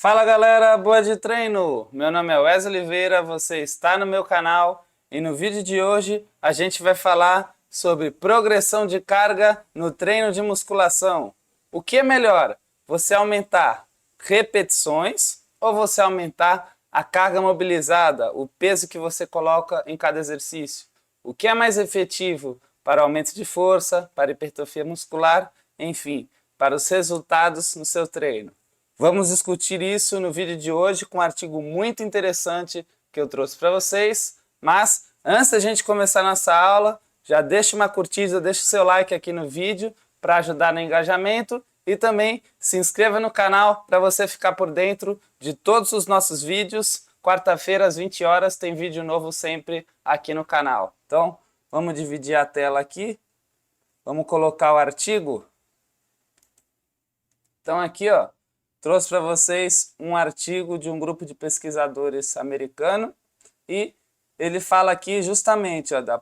Fala galera, boa de treino! Meu nome é Wesley Oliveira, você está no meu canal e no vídeo de hoje a gente vai falar sobre progressão de carga no treino de musculação. O que é melhor? Você aumentar repetições ou você aumentar a carga mobilizada, o peso que você coloca em cada exercício? O que é mais efetivo para aumento de força, para hipertrofia muscular, enfim, para os resultados no seu treino? Vamos discutir isso no vídeo de hoje com um artigo muito interessante que eu trouxe para vocês. Mas antes da gente começar nossa aula, já deixa uma curtida, deixa o seu like aqui no vídeo para ajudar no engajamento e também se inscreva no canal para você ficar por dentro de todos os nossos vídeos. Quarta-feira às 20 horas tem vídeo novo sempre aqui no canal. Então, vamos dividir a tela aqui. Vamos colocar o artigo. Então aqui, ó, trouxe para vocês um artigo de um grupo de pesquisadores americano e ele fala aqui justamente ó, da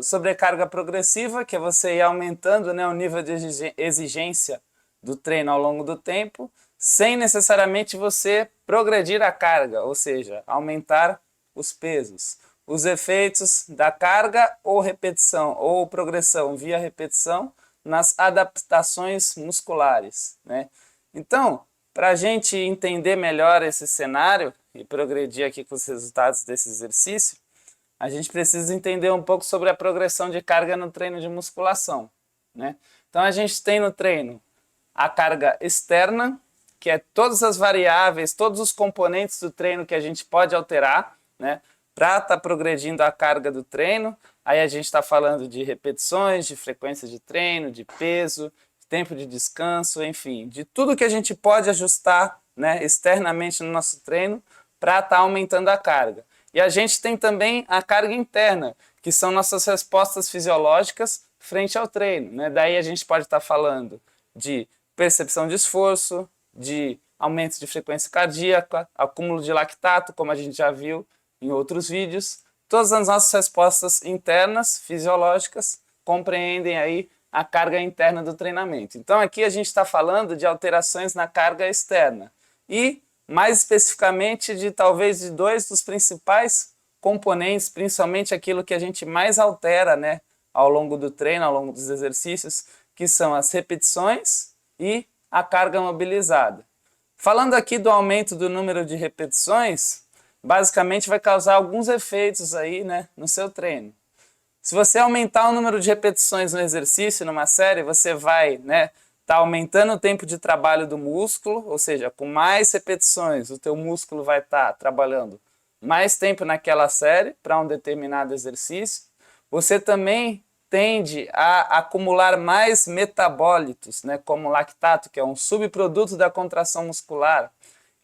sobrecarga progressiva, que é você ir aumentando, né, o nível de exigência do treino ao longo do tempo, sem necessariamente você progredir a carga, ou seja, aumentar os pesos. Os efeitos da carga ou repetição, ou progressão via repetição nas adaptações musculares, né? Então, para a gente entender melhor esse cenário e progredir aqui com os resultados desse exercício, a gente precisa entender um pouco sobre a progressão de carga no treino de musculação, né? Então, a gente tem no treino a carga externa, que é todas as variáveis, todos os componentes do treino que a gente pode alterar, né, para estar progredindo a carga do treino. Aí a gente está falando de repetições, de frequência de treino, de peso, tempo de descanso, enfim, de tudo que a gente pode ajustar, né, externamente no nosso treino para estar aumentando a carga. E a gente tem também a carga interna, que são nossas respostas fisiológicas frente ao treino, né? Daí a gente pode estar falando de percepção de esforço, de aumento de frequência cardíaca, acúmulo de lactato, como a gente já viu em outros vídeos. Todas as nossas respostas internas, fisiológicas, compreendem aí a carga interna do treinamento. Então aqui a gente está falando de alterações na carga externa e mais especificamente de talvez de dois dos principais componentes, principalmente aquilo que a gente mais altera, né, ao longo do treino, ao longo dos exercícios, que são as repetições e a carga mobilizada. Falando aqui do aumento do número de repetições, basicamente vai causar alguns efeitos aí, né, no seu treino. Se você aumentar o número de repetições no exercício, numa série, você vai, né, tá aumentando o tempo de trabalho do músculo, ou seja, com mais repetições, o teu músculo vai estar trabalhando mais tempo naquela série para um determinado exercício. Você também tende a acumular mais metabólitos, né, como lactato, que é um subproduto da contração muscular.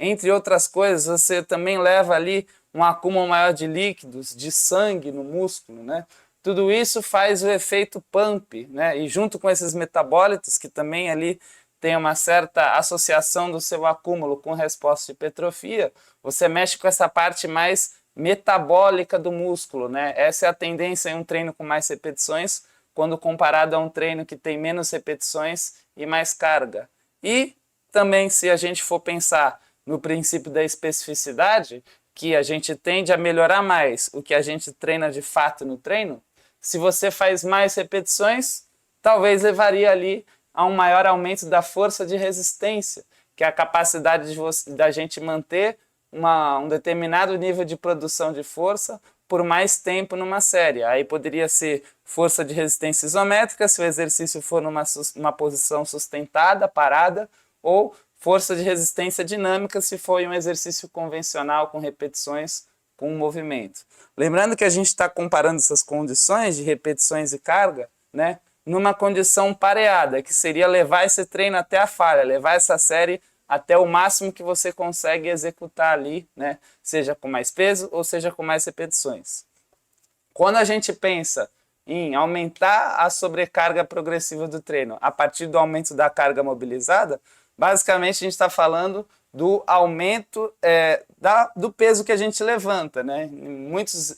Entre outras coisas, você também leva ali um acúmulo maior de líquidos, de sangue no músculo, né? Tudo isso faz o efeito pump, né? E junto com esses metabólitos, que também ali tem uma certa associação do seu acúmulo com resposta de hipertrofia, você mexe com essa parte mais metabólica do músculo, né? Essa é a tendência em um treino com mais repetições, quando comparado a um treino que tem menos repetições e mais carga. E também, se a gente for pensar no princípio da especificidade, que a gente tende a melhorar mais o que a gente treina de fato no treino, se você faz mais repetições, talvez levaria ali a um maior aumento da força de resistência, que é a capacidade da gente manter um determinado nível de produção de força por mais tempo numa série. Aí poderia ser força de resistência isométrica, se o exercício for numa posição sustentada, parada, ou força de resistência dinâmica, se for um exercício convencional com repetições com movimento. Lembrando que a gente está comparando essas condições de repetições e carga, né, numa condição pareada, que seria levar esse treino até a falha, levar essa série até o máximo que você consegue executar ali, né, seja com mais peso ou seja com mais repetições. Quando a gente pensa em aumentar a sobrecarga progressiva do treino a partir do aumento da carga mobilizada, basicamente a gente está falando do aumento do peso que a gente levanta, né? Em muitos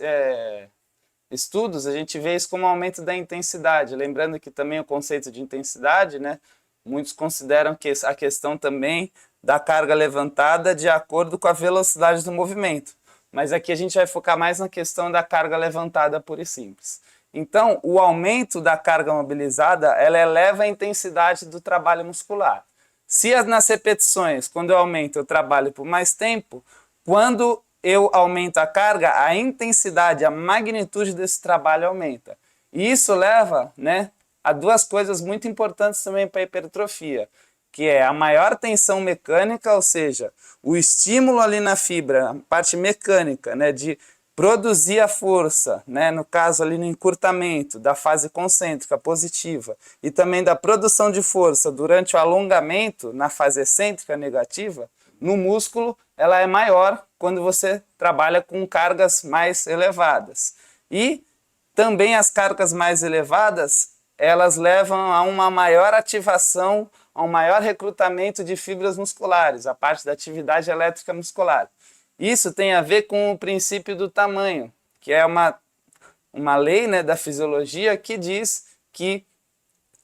estudos a gente vê isso como aumento da intensidade, lembrando que também o conceito de intensidade, né? Muitos consideram que a questão também da carga levantada de acordo com a velocidade do movimento. Mas aqui a gente vai focar mais na questão da carga levantada pura e simples. Então, o aumento da carga mobilizada, ela eleva a intensidade do trabalho muscular. Se nas repetições, quando eu aumento, eu trabalho por mais tempo, quando eu aumento a carga, a intensidade, a magnitude desse trabalho aumenta. E isso leva, né, a duas coisas muito importantes também para a hipertrofia, que é a maior tensão mecânica, ou seja, o estímulo ali na fibra, a parte mecânica, né, de produzir a força, né, no caso ali no encurtamento da fase concêntrica positiva e também da produção de força durante o alongamento na fase excêntrica negativa, no músculo ela é maior quando você trabalha com cargas mais elevadas. E também as cargas mais elevadas, elas levam a uma maior ativação, a um maior recrutamento de fibras musculares, a parte da atividade elétrica muscular. Isso tem a ver com o princípio do tamanho, que é uma lei, né, da fisiologia que diz que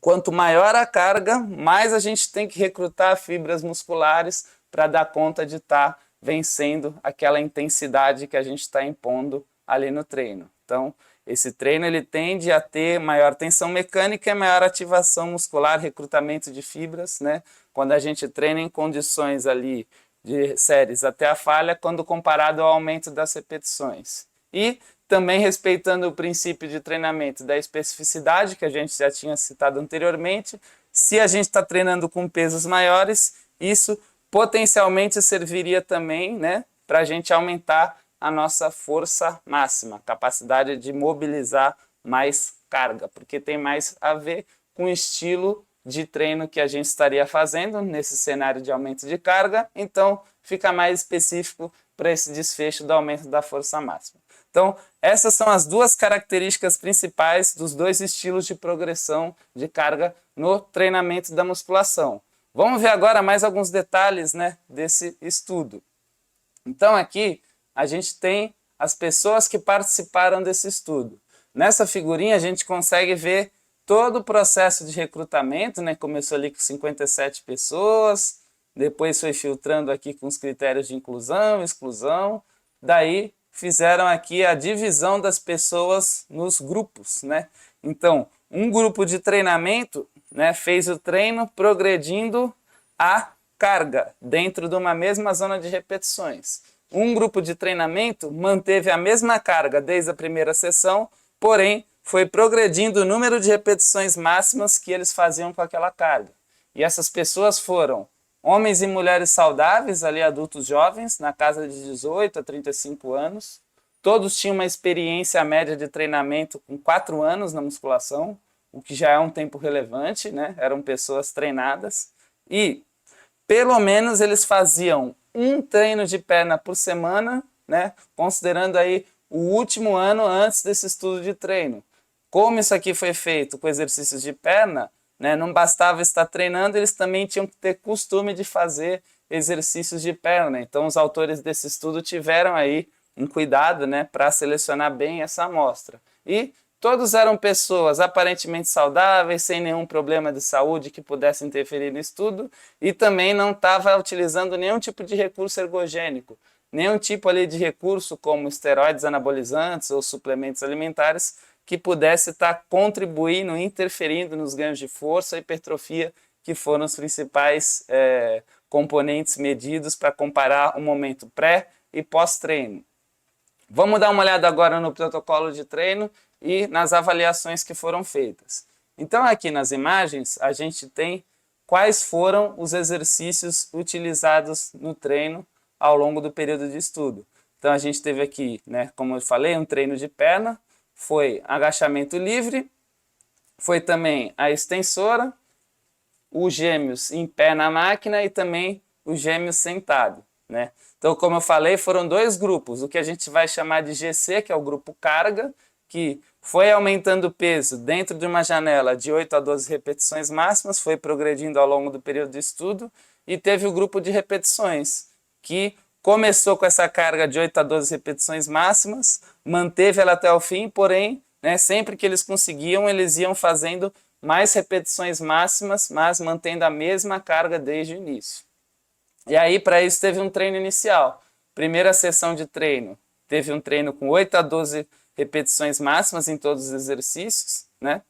quanto maior a carga, mais a gente tem que recrutar fibras musculares para dar conta de estar vencendo aquela intensidade que a gente está impondo ali no treino. Então, esse treino ele tende a ter maior tensão mecânica e maior ativação muscular, recrutamento de fibras, né? Quando a gente treina em condições ali de séries até a falha, quando comparado ao aumento das repetições. E também respeitando o princípio de treinamento da especificidade, que a gente já tinha citado anteriormente, se a gente está treinando com pesos maiores, isso potencialmente serviria também, né, para a gente aumentar a nossa força máxima, capacidade de mobilizar mais carga, porque tem mais a ver com o estilo de treino que a gente estaria fazendo nesse cenário de aumento de carga, então fica mais específico para esse desfecho do aumento da força máxima. Então, essas são as duas características principais dos dois estilos de progressão de carga no treinamento da musculação. Vamos ver agora mais alguns detalhes, né, desse estudo. Então, aqui a gente tem as pessoas que participaram desse estudo. Nessa figurinha a gente consegue ver todo o processo de recrutamento, né? Começou ali com 57 pessoas, depois foi filtrando aqui com os critérios de inclusão, exclusão, daí fizeram aqui a divisão das pessoas nos grupos, né? Então, um grupo de treinamento, né, fez o treino progredindo a carga dentro de uma mesma zona de repetições. Um grupo de treinamento manteve a mesma carga desde a primeira sessão, porém foi progredindo o número de repetições máximas que eles faziam com aquela carga. E essas pessoas foram homens e mulheres saudáveis, ali adultos jovens, na casa de 18 a 35 anos. Todos tinham uma experiência média de treinamento com 4 anos na musculação, o que já é um tempo relevante, né? Eram pessoas treinadas. E pelo menos eles faziam um treino de perna por semana, né? Considerando aí o último ano antes desse estudo de treino. Como isso aqui foi feito com exercícios de perna, né, não bastava estar treinando, eles também tinham que ter costume de fazer exercícios de perna. Então, os autores desse estudo tiveram aí um cuidado, né, para selecionar bem essa amostra. E todos eram pessoas aparentemente saudáveis, sem nenhum problema de saúde que pudesse interferir no estudo, e também não estava utilizando nenhum tipo de recurso ergogênico, nenhum tipo ali de recurso como esteroides anabolizantes ou suplementos alimentares, que pudesse estar contribuindo, interferindo nos ganhos de força e hipertrofia, que foram os principais componentes medidos para comparar o momento pré e pós-treino. Vamos dar uma olhada agora no protocolo de treino e nas avaliações que foram feitas. Então, aqui nas imagens, a gente tem quais foram os exercícios utilizados no treino ao longo do período de estudo. Então, a gente teve aqui, né, como eu falei, um treino de perna, foi agachamento livre, foi também a extensora, os gêmeos em pé na máquina e também os gêmeos sentado, né? Então, como eu falei, foram dois grupos, o que a gente vai chamar de GC, que é o grupo carga, que foi aumentando o peso dentro de uma janela de 8 a 12 repetições máximas, foi progredindo ao longo do período de estudo, e teve o grupo de repetições, que começou com essa carga de 8 a 12 repetições máximas, manteve ela até o fim, porém, né, sempre que eles conseguiam, eles iam fazendo mais repetições máximas, mas mantendo a mesma carga desde o início. E aí, para isso, teve um treino inicial. Primeira sessão de treino, teve um treino com 8 a 12 repetições máximas em todos os exercícios, né?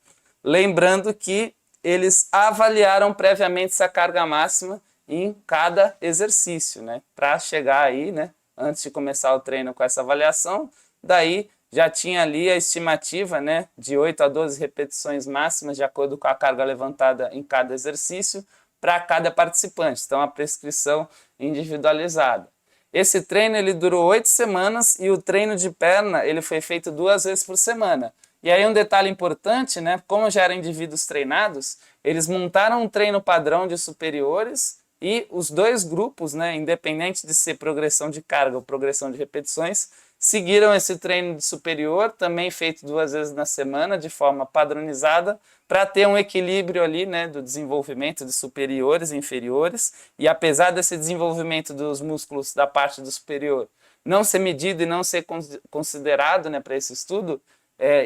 Lembrando que eles avaliaram previamente essa carga máxima em cada exercício, né? Para chegar aí, né? Antes de começar o treino com essa avaliação, daí já tinha ali a estimativa, né? De 8 a 12 repetições máximas, de acordo com a carga levantada em cada exercício, para cada participante. Então, a prescrição individualizada. Esse treino ele durou 8 semanas e o treino de perna ele foi feito 2 vezes por semana. E aí um detalhe importante, né? Como já eram indivíduos treinados, eles montaram um treino padrão de superiores e os dois grupos, né, independente de ser progressão de carga ou progressão de repetições, seguiram esse treino de superior, também feito 2 vezes na semana, de forma padronizada, para ter um equilíbrio ali, né, do desenvolvimento de superiores e inferiores. E apesar desse desenvolvimento dos músculos da parte do superior não ser medido e não ser considerado, né, para esse estudo,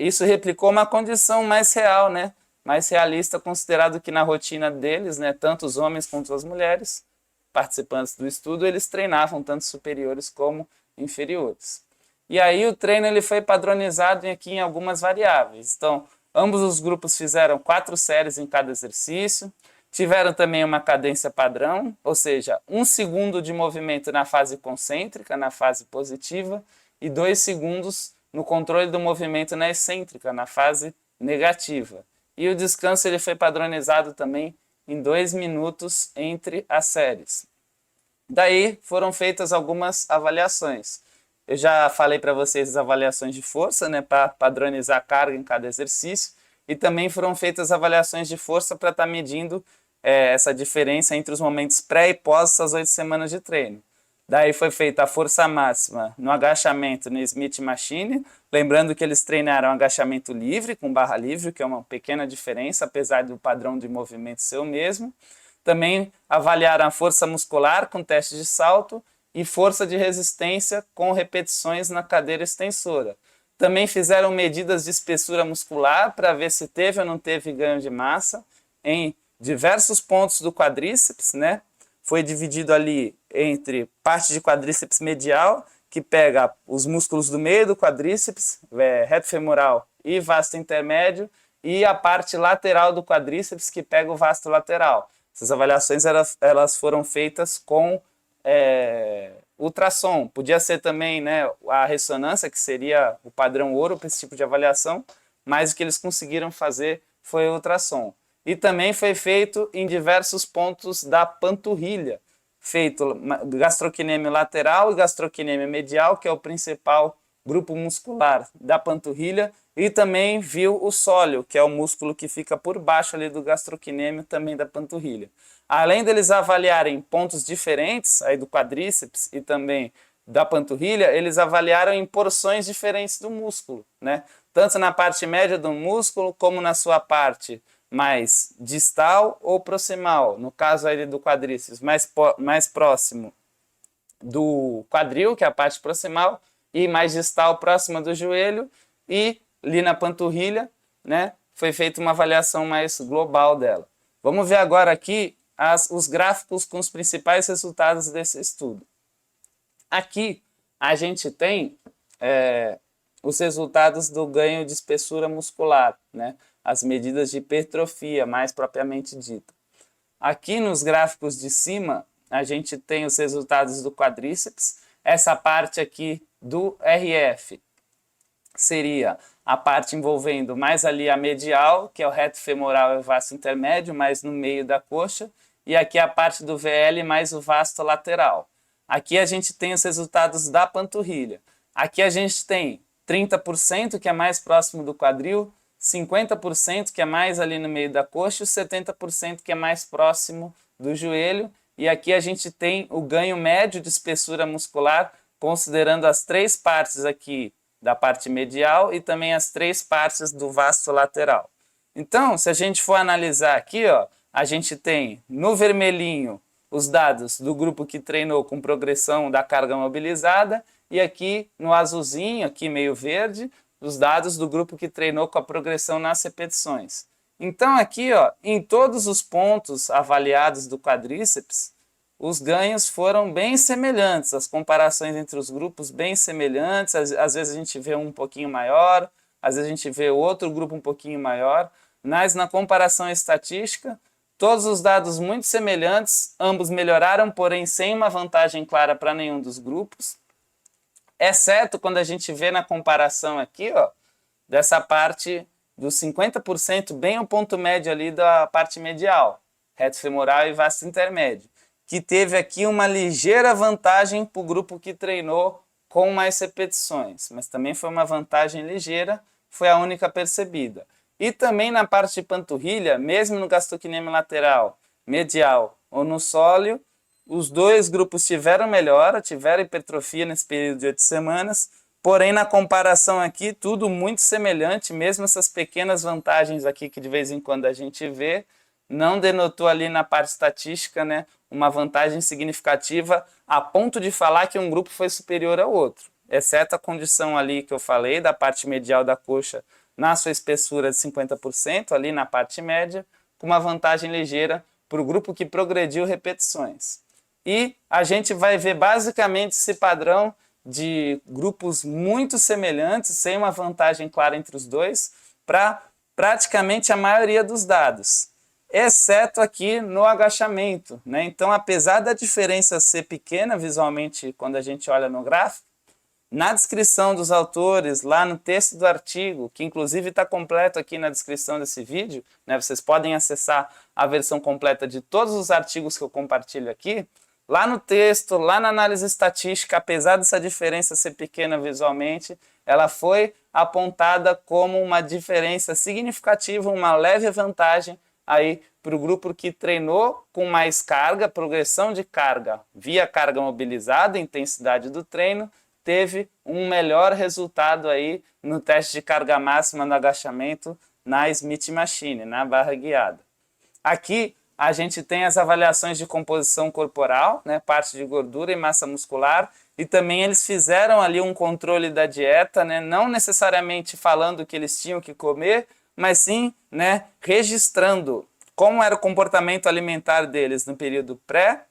isso replicou uma condição mais real, né, mais realista, considerado que na rotina deles, né, tanto os homens quanto as mulheres, participantes do estudo, eles treinavam tanto superiores como inferiores. E aí o treino ele foi padronizado aqui em algumas variáveis. Então, ambos os grupos fizeram 4 séries em cada exercício, tiveram também uma cadência padrão, ou seja, 1 segundo de movimento na fase concêntrica, na fase positiva, e 2 segundos no controle do movimento na excêntrica, na fase negativa. E o descanso ele foi padronizado também em 2 minutos entre as séries. Daí foram feitas algumas avaliações. Eu já falei para vocês as avaliações de força, né, para padronizar a carga em cada exercício, e também foram feitas avaliações de força para estar medindo essa diferença entre os momentos pré e pós essas 8 semanas de treino. Daí foi feita a força máxima no agachamento no Smith Machine, lembrando que eles treinaram agachamento livre com barra livre, que é uma pequena diferença, apesar do padrão de movimento ser o mesmo. Também avaliaram a força muscular com teste de salto e força de resistência com repetições na cadeira extensora. Também fizeram medidas de espessura muscular para ver se teve ou não teve ganho de massa em diversos pontos do quadríceps, né? Foi dividido ali entre parte de quadríceps medial, que pega os músculos do meio do quadríceps, reto femoral e vasto intermédio, e a parte lateral do quadríceps, que pega o vasto lateral. Essas avaliações elas foram feitas com ultrassom. Podia ser também, né, a ressonância, que seria o padrão ouro para esse tipo de avaliação, mas o que eles conseguiram fazer foi o ultrassom. E também foi feito em diversos pontos da panturrilha, feito gastrocnêmio lateral e gastrocnêmio medial, que é o principal grupo muscular da panturrilha, e também viu o sóleo, que é o músculo que fica por baixo ali do gastrocnêmio, também da panturrilha. Além deles avaliarem pontos diferentes aí do quadríceps e também da panturrilha, eles avaliaram em porções diferentes do músculo, né? Tanto na parte média do músculo como na sua parte mais distal ou proximal. No caso aí do quadríceps, mais próximo do quadril, que é a parte proximal, e mais distal, próxima do joelho, e ali na panturrilha, né, foi feita uma avaliação mais global dela. Vamos ver agora aqui os gráficos com os principais resultados desse estudo. Aqui a gente tem os resultados do ganho de espessura muscular, né, as medidas de hipertrofia, mais propriamente dita. Aqui nos gráficos de cima, a gente tem os resultados do quadríceps. Essa parte aqui do RF seria a parte envolvendo mais ali a medial, que é o reto femoral e o vasto intermédio, mais no meio da coxa, e aqui a parte do VL mais o vasto lateral. Aqui a gente tem os resultados da panturrilha. Aqui a gente tem 30%, que é mais próximo do quadril, 50%, que é mais ali no meio da coxa, e 70%, que é mais próximo do joelho. E aqui a gente tem o ganho médio de espessura muscular, considerando as 3 partes aqui da parte medial e também as 3 partes do vasto lateral. Então, se a gente for analisar aqui, ó, a gente tem no vermelhinho os dados do grupo que treinou com progressão da carga mobilizada e aqui no azulzinho, aqui meio verde, os dados do grupo que treinou com a progressão nas repetições. Então aqui, ó, em todos os pontos avaliados do quadríceps, os ganhos foram bem semelhantes, as comparações entre os grupos bem semelhantes, às vezes a gente vê um pouquinho maior, às vezes a gente vê outro grupo um pouquinho maior, mas na comparação estatística, todos os dados muito semelhantes, ambos melhoraram, porém sem uma vantagem clara para nenhum dos grupos, exceto quando a gente vê na comparação aqui, ó, dessa parte dos 50%, bem o ponto médio ali da parte medial, reto femoral e vasto intermédio, que teve aqui uma ligeira vantagem para o grupo que treinou com mais repetições, mas também foi uma vantagem ligeira, foi a única percebida. E também na parte de panturrilha, mesmo no gastrocnêmio lateral, medial ou no sóleo, os dois grupos tiveram melhora, tiveram hipertrofia nesse período de 8 semanas, porém na comparação aqui, tudo muito semelhante, mesmo essas pequenas vantagens aqui que de vez em quando a gente vê, não denotou ali na parte estatística, né, uma vantagem significativa a ponto de falar que um grupo foi superior ao outro, exceto a condição ali que eu falei, da parte medial da coxa na sua espessura de 50%, ali na parte média, com uma vantagem ligeira para o grupo que progrediu repetições. E a gente vai ver basicamente esse padrão de grupos muito semelhantes, sem uma vantagem clara entre os dois, para praticamente a maioria dos dados, exceto aqui no agachamento, né? Então, apesar da diferença ser pequena visualmente quando a gente olha no gráfico, na descrição dos autores, lá no texto do artigo, que inclusive está completo aqui na descrição desse vídeo, né? Vocês podem acessar a versão completa de todos os artigos que eu compartilho aqui. Lá no texto, lá na análise estatística, apesar dessa diferença ser pequena visualmente, ela foi apontada como uma diferença significativa, uma leve vantagem aí para o grupo que treinou com mais carga, progressão de carga via carga mobilizada, intensidade do treino, teve um melhor resultado aí no teste de carga máxima no agachamento na Smith Machine, na barra guiada. Aqui a gente tem as avaliações de composição corporal, né, parte de gordura e massa muscular, e também eles fizeram ali um controle da dieta, né, não necessariamente falando o que eles tinham que comer, mas sim, né, registrando como era o comportamento alimentar deles no período pré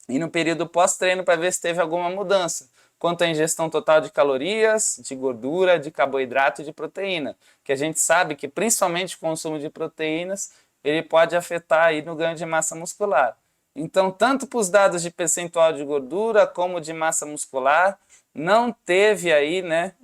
e no período pós-treino para ver se teve alguma mudança quanto à ingestão total de calorias, de gordura, de carboidrato e de proteína, que a gente sabe que principalmente o consumo de proteínas ele pode afetar aí no ganho de massa muscular. Então, tanto para os dados de percentual de gordura como de massa muscular, não teve aí, né,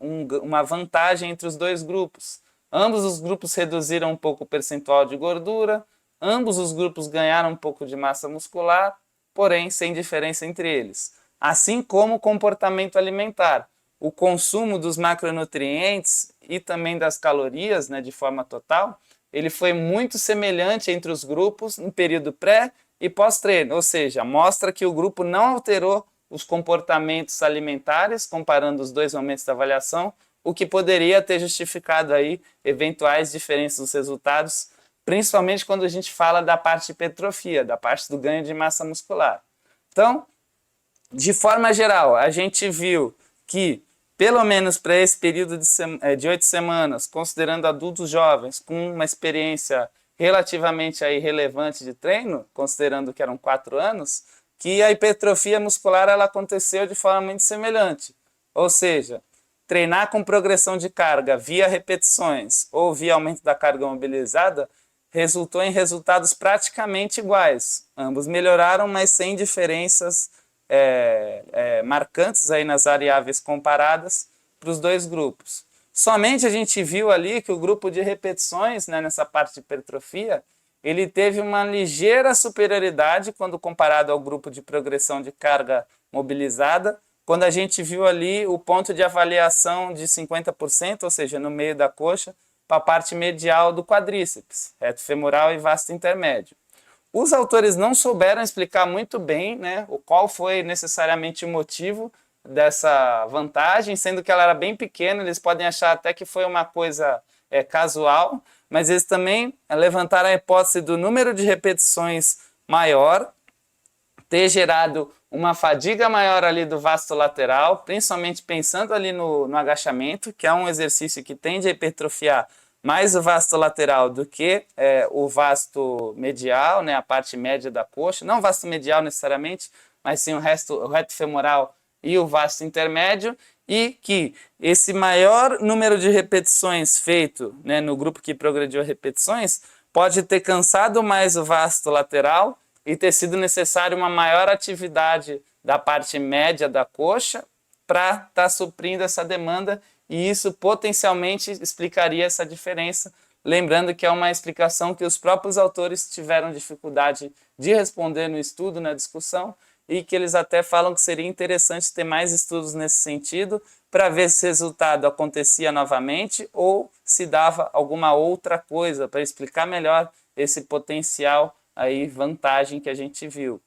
uma vantagem entre os dois grupos. Ambos os grupos reduziram um pouco o percentual de gordura, ambos os grupos ganharam um pouco de massa muscular, porém sem diferença entre eles. Assim como o comportamento alimentar. O consumo dos macronutrientes e também das calorias, né, de forma total, ele foi muito semelhante entre os grupos no período pré e pós-treino, ou seja, mostra que o grupo não alterou os comportamentos alimentares, comparando os dois momentos da avaliação, o que poderia ter justificado aí eventuais diferenças nos resultados, principalmente quando a gente fala da parte de hipertrofia, da parte do ganho de massa muscular. Então, de forma geral, a gente viu que, pelo menos para esse período de 8 semanas, considerando adultos jovens com uma experiência relativamente aí relevante de treino, considerando que eram 4 anos, que a hipertrofia muscular ela aconteceu de forma muito semelhante. Ou seja, treinar com progressão de carga via repetições ou via aumento da carga mobilizada resultou em resultados praticamente iguais. Ambos melhoraram, mas sem diferenças marcantes aí nas variáveis comparadas para os dois grupos. Somente a gente viu ali que o grupo de repetições, né, nessa parte de hipertrofia, ele teve uma ligeira superioridade quando comparado ao grupo de progressão de carga mobilizada, quando a gente viu ali o ponto de avaliação de 50%, ou seja, no meio da coxa, para a parte medial do quadríceps, reto femoral e vasto intermédio. Os autores não souberam explicar muito bem, né, qual foi necessariamente o motivo dessa vantagem, sendo que ela era bem pequena, eles podem achar até que foi uma coisa casual, mas eles também levantaram a hipótese do número de repetições maior, ter gerado uma fadiga maior ali do vasto lateral, principalmente pensando ali no agachamento, que é um exercício que tende a hipertrofiar mais o vasto lateral do que o vasto medial, né, a parte média da coxa, não o vasto medial necessariamente, mas sim o reto femoral e o vasto intermédio, e que esse maior número de repetições feito, né, no grupo que progrediu a repetições pode ter cansado mais o vasto lateral e ter sido necessário uma maior atividade da parte média da coxa para estar suprindo essa demanda, e isso potencialmente explicaria essa diferença, lembrando que é uma explicação que os próprios autores tiveram dificuldade de responder no estudo, na discussão, e que eles até falam que seria interessante ter mais estudos nesse sentido para ver se esse resultado acontecia novamente ou se dava alguma outra coisa para explicar melhor esse potencial aí vantagem que a gente viu.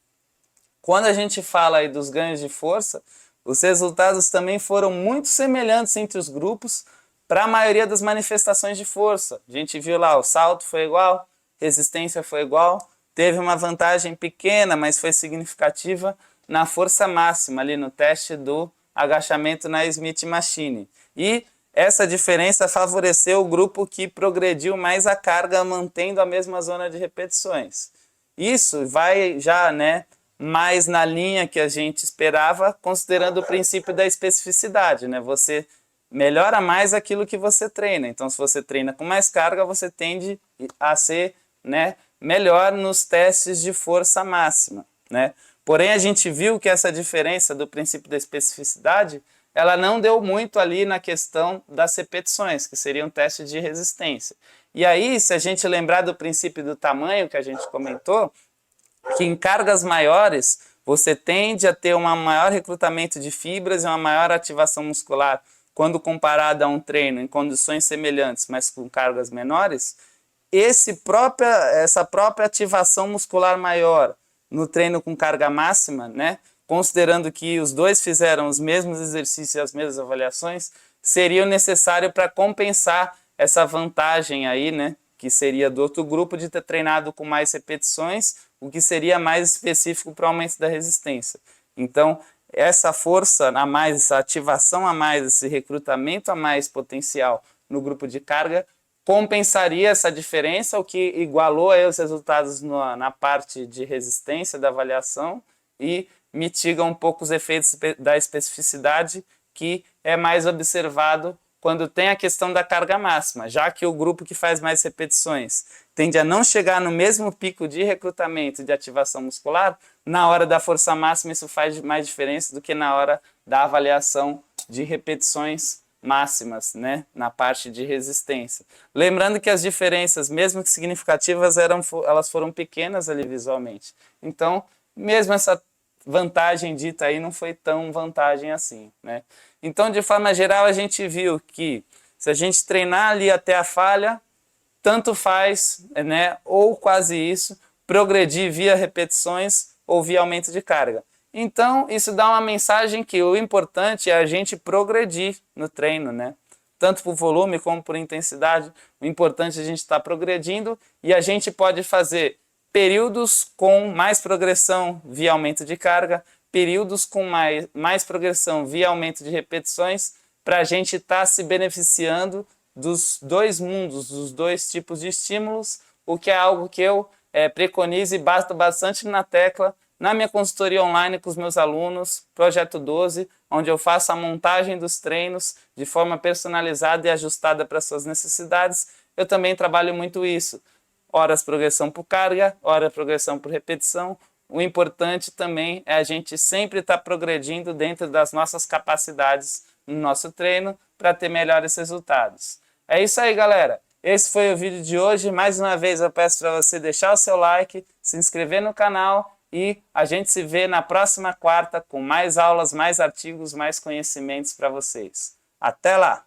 Quando a gente fala aí dos ganhos de força, os resultados também foram muito semelhantes entre os grupos para a maioria das manifestações de força. A gente viu lá, o salto foi igual, resistência foi igual, teve uma vantagem pequena, mas foi significativa na força máxima, ali no teste do agachamento na Smith Machine. E essa diferença favoreceu o grupo que progrediu mais a carga, mantendo a mesma zona de repetições. Isso vai já, né, mais na linha que a gente esperava, considerando o princípio da especificidade, né? Você melhora mais aquilo que você treina. Então, se você treina com mais carga, você tende a ser, né, melhor nos testes de força máxima, né? Porém, a gente viu que essa diferença do princípio da especificidade, ela não deu muito ali na questão das repetições, que seria um teste de resistência. E aí, se a gente lembrar do princípio do tamanho que a gente comentou, que em cargas maiores você tende a ter um maior recrutamento de fibras e uma maior ativação muscular quando comparado a um treino em condições semelhantes, mas com cargas menores, essa própria ativação muscular maior no treino com carga máxima, né, considerando que os dois fizeram os mesmos exercícios e as mesmas avaliações, seria necessário para compensar essa vantagem aí, né, que seria do outro grupo de ter treinado com mais repetições, o que seria mais específico para o aumento da resistência. Então, essa força a mais, essa ativação a mais, esse recrutamento a mais potencial no grupo de carga compensaria essa diferença, o que igualou aí os resultados na parte de resistência da avaliação e mitiga um pouco os efeitos da especificidade que é mais observado quando tem a questão da carga máxima, já que o grupo que faz mais repetições tende a não chegar no mesmo pico de recrutamento e de ativação muscular, na hora da força máxima isso faz mais diferença do que na hora da avaliação de repetições máximas, né, na parte de resistência. Lembrando que as diferenças, mesmo que significativas, elas foram pequenas ali visualmente. Então, mesmo essa vantagem dita aí não foi tão vantagem assim, né? Então, de forma geral, a gente viu que se a gente treinar ali até a falha, tanto faz, né, ou quase isso, progredir via repetições ou via aumento de carga. Então, isso dá uma mensagem que o importante é a gente progredir no treino, né? Tanto por volume como por intensidade. O importante é a gente estar progredindo e a gente pode fazer períodos com mais progressão via aumento de carga, períodos com mais progressão via aumento de repetições, para a gente estar se beneficiando dos dois mundos, dos dois tipos de estímulos, o que é algo que eu preconizo e bato bastante na tecla na minha consultoria online com os meus alunos, Projeto 12, onde eu faço a montagem dos treinos de forma personalizada e ajustada para suas necessidades. Eu também trabalho muito isso. Horas progressão por carga, horas progressão por repetição. O importante também é a gente sempre estar progredindo dentro das nossas capacidades no nosso treino para ter melhores resultados. É isso aí, galera. Esse foi o vídeo de hoje. Mais uma vez eu peço para você deixar o seu like, se inscrever no canal e a gente se vê na próxima quarta com mais aulas, mais artigos, mais conhecimentos para vocês. Até lá!